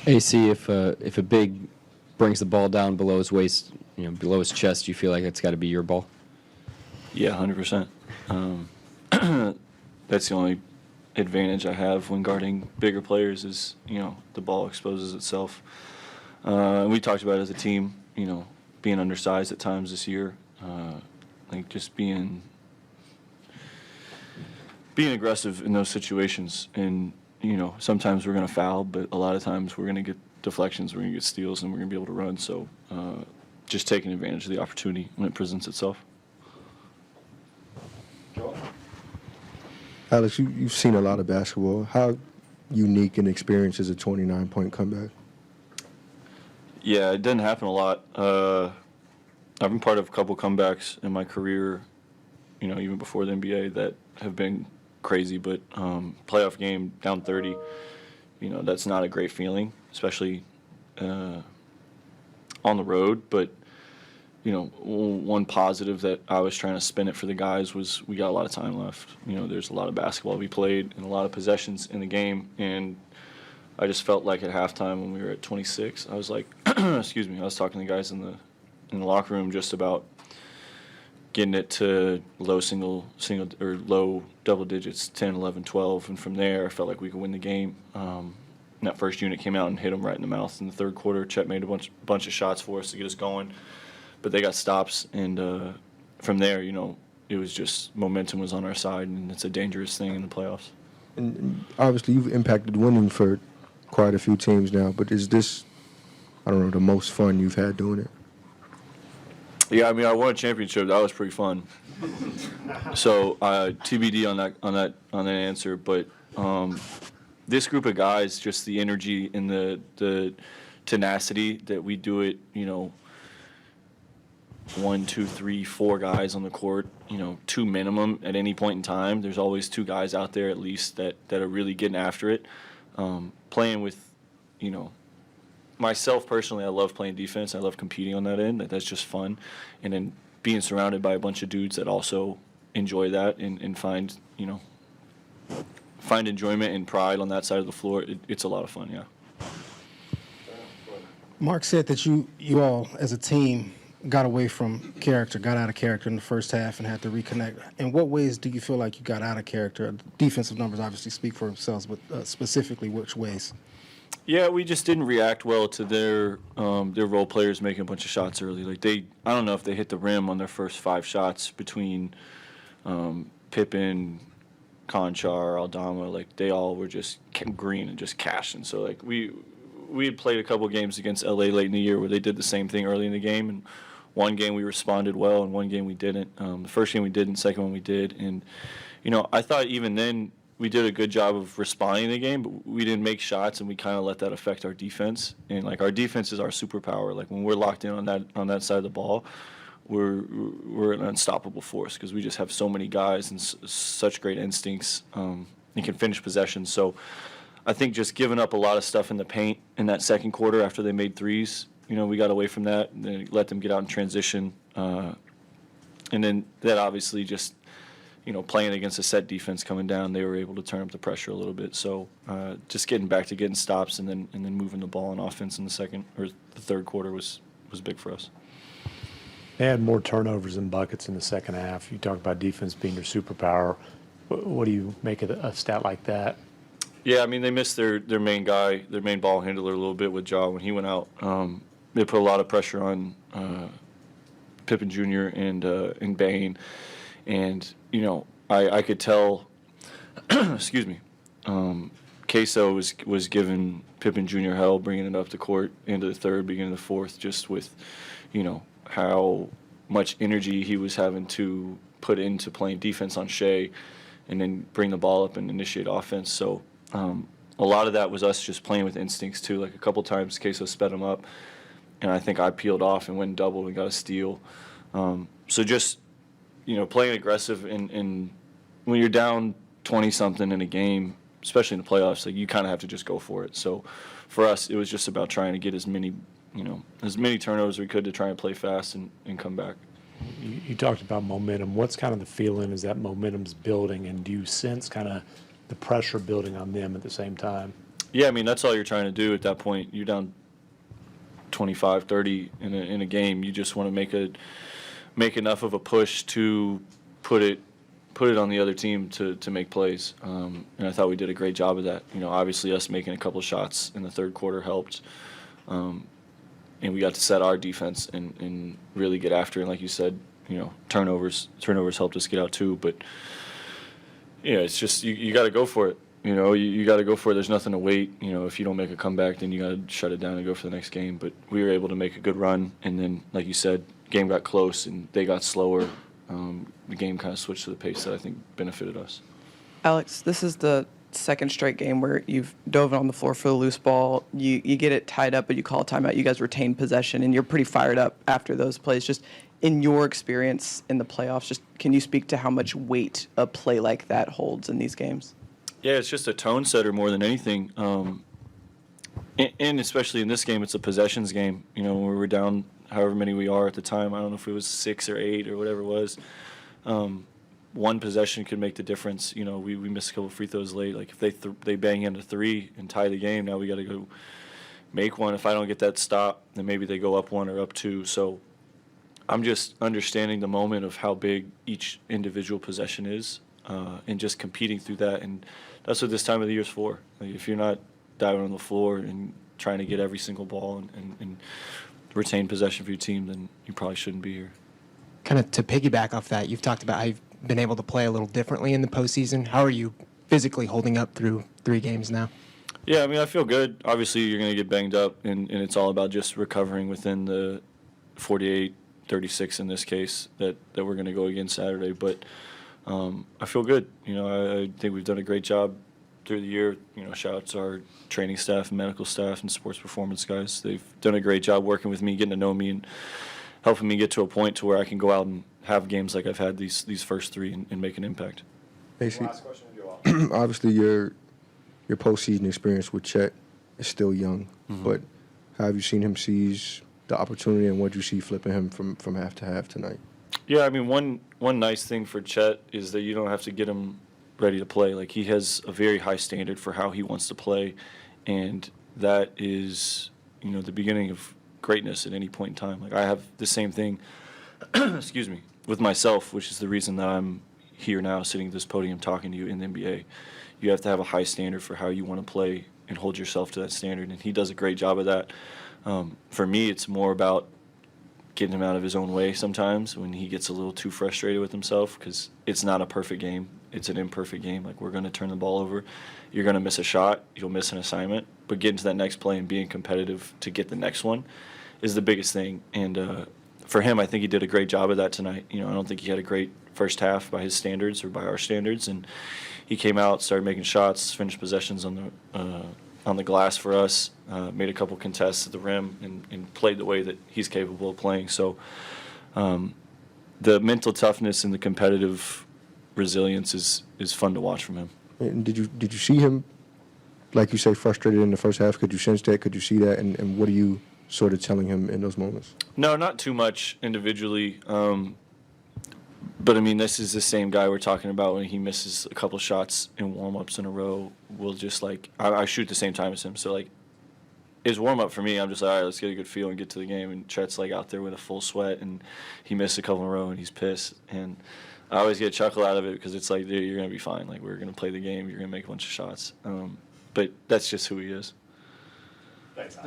AC, if a big brings the ball down below his waist, below his chest, you feel like it's got to be your ball? Yeah, 100%. That's the only advantage I have when guarding bigger players is, the ball exposes itself. We talked about it as a team, being undersized at times this year, like just being aggressive in those situations. And, sometimes we're going to foul, but a lot of times we're going to get deflections, we're going to get steals, and we're going to be able to run. So just taking advantage of the opportunity when it presents itself. Alex, you've seen a lot of basketball. How unique and experienced is a 29-point comeback? Yeah, it doesn't happen a lot. I've been part of a couple comebacks in my career, even before the NBA, that have been crazy. But playoff game down 30, that's not a great feeling, especially on the road. But one positive that I was trying to spin it for the guys was we got a lot of time left. There's a lot of basketball we played and a lot of possessions in the game. And I just felt like at halftime when we were at 26, I was like, excuse me, I was talking to the guys in the locker room just about getting it to low single or low double digits, 10, 11, 12. And from there, I felt like we could win the game. And that first unit came out and hit them right in the mouth in the third quarter. Chet made a bunch of shots for us to get us going. But they got stops, and from there, it was just momentum was on our side, and it's a dangerous thing in the playoffs. And obviously, you've impacted winning for quite a few teams now, but is this, I don't know, the most fun you've had doing it? Yeah, I mean, I won a championship. That was pretty fun. So TBD on that answer, but this group of guys, just the energy and the tenacity that we do it, 1, 2, 3, 4 guys on the court, 2 minimum at any point in time. There's always 2 guys out there at least that are really getting after it. Playing with, myself personally, I love playing defense. I love competing on that end. That's just fun. And then being surrounded by a bunch of dudes that also enjoy that and find enjoyment and pride on that side of the floor, it's a lot of fun, yeah. Mark said that you all, as a team, got away from character, got out of character in the first half and had to reconnect. In what ways do you feel like you got out of character? Defensive numbers obviously speak for themselves, but specifically which ways? Yeah, we just didn't react well to their role players making a bunch of shots early. Like I don't know if they hit the rim on their first 5 shots between Pippen, Conchar, Aldama. Like they all were just green and just cashing. So like we had played a couple games against LA late in the year where they did the same thing early in the game, and one game we responded well and one game we didn't. The first game we didn't, second one we did, and I thought even then we did a good job of responding to the game, but we didn't make shots, and we kind of let that affect our defense. And like our defense is our superpower. Like when we're locked in on that side of the ball, we're an unstoppable force because we just have so many guys and such great instincts and can finish possessions. So I think just giving up a lot of stuff in the paint in that second quarter after they made threes, we got away from that and then let them get out in transition. And then that obviously just, playing against a set defense coming down, they were able to turn up the pressure a little bit. So just getting back to getting stops and then moving the ball on offense in the second or the third quarter was big for us. They had more turnovers than buckets in the second half. You talked about defense being your superpower. What do you make of a stat like that? Yeah, I mean, they missed their main guy, their main ball handler a little bit with Ja when he went out. They put a lot of pressure on Pippen Jr. and Bain. And, I could tell, excuse me, Queso was giving Pippen Jr. hell, bringing it up the court into the third, beginning of the fourth, just with, how much energy he was having to put into playing defense on Shea and then bring the ball up and initiate offense. So a lot of that was us just playing with instincts too. Like a couple times Queso sped him up, and I think I peeled off and went and doubled and got a steal. So just, playing aggressive and when you're down 20-something in a game, especially in the playoffs, like you kind of have to just go for it. So for us, it was just about trying to get as many turnovers as we could to try and play fast and come back. You talked about momentum. What's kind of the feeling as that momentum's building, and do you sense kind of the pressure building on them at the same time? Yeah, I mean, that's all you're trying to do at that point. You're down 25, 30 in a game. You just want to make enough of a push to put it on the other team to make plays. And I thought we did a great job of that. Obviously us making a couple shots in the third quarter helped. And we got to set our defense and really get after it. And like you said, turnovers helped us get out too. But it's just you got to go for it. You got to go for it. There's nothing to wait. If you don't make a comeback, then you got to shut it down and go for the next game. But we were able to make a good run, and then, like you said, game got close and they got slower. The game kind of switched to the pace that I think benefited us. Alex, this is the second straight game where you've dove on the floor for the loose ball. You get it tied up, but you call a timeout. You guys retain possession, and you're pretty fired up after those plays. Just in your experience in the playoffs, just can you speak to how much weight a play like that holds in these games? Yeah, it's just a tone setter more than anything. And especially in this game, it's a possessions game. When we were down however many we are at the time, I don't know if it was 6 or 8 or whatever it was. One possession could make the difference. We missed a couple free throws late. Like if they bang in a 3 and tie the game, now we got to go make one. If I don't get that stop, then maybe they go up 1 or up 2. So I'm just understanding the moment of how big each individual possession is, and just competing through that. And that's what this time of the year is for. Like if you're not diving on the floor and trying to get every single ball and retain possession for your team, then you probably shouldn't be here. Kind of to piggyback off that, you've talked about how you've been able to play a little differently in the postseason. How are you physically holding up through 3 games now? Yeah, I mean, I feel good. Obviously, you're going to get banged up, and it's all about just recovering within the 48, 36 in this case that we're going to go against Saturday. But I feel good. I think we've done a great job through the year. Shout out to our training staff and medical staff and sports performance guys. They've done a great job working with me, getting to know me, and helping me get to a point to where I can go out and have games like I've had these first 3 and make an impact. Basically, obviously your postseason experience with Chet is still young, but how have you seen him seize the opportunity, and what do you see flipping him from half to half tonight? Yeah, I mean, one nice thing for Chet is that you don't have to get him ready to play. Like, he has a very high standard for how he wants to play, and that is, the beginning of greatness at any point in time. Like, I have the same thing, excuse me, with myself, which is the reason that I'm here now sitting at this podium talking to you in the NBA. You have to have a high standard for how you want to play and hold yourself to that standard, and he does a great job of that. For me, it's more about getting him out of his own way sometimes when he gets a little too frustrated with himself, because it's not a perfect game. It's an imperfect game. Like, we're going to turn the ball over. You're going to miss a shot. You'll miss an assignment. But getting to that next play and being competitive to get the next one is the biggest thing. And for him, I think he did a great job of that tonight. I don't think he had a great first half by his standards or by our standards. And he came out, started making shots, finished possessions on the glass for us, made a couple contests at the rim, and played the way that he's capable of playing. So the mental toughness and the competitive resilience is fun to watch from him. And did you see him, like you say, frustrated in the first half? Could you sense that? Could you see that? And what are you sort of telling him in those moments? No, not too much individually. But, I mean, this is the same guy we're talking about when he misses a couple shots in warm-ups in a row. We'll just, I shoot the same time as him. So, his warm-up for me, I'm just like, all right, let's get a good feel and get to the game. And Chet's, out there with a full sweat, and he missed a couple in a row, and he's pissed. And I always get a chuckle out of it because it's like, dude, you're going to be fine. We're going to play the game. You're going to make a bunch of shots. But that's just who he is. Thanks.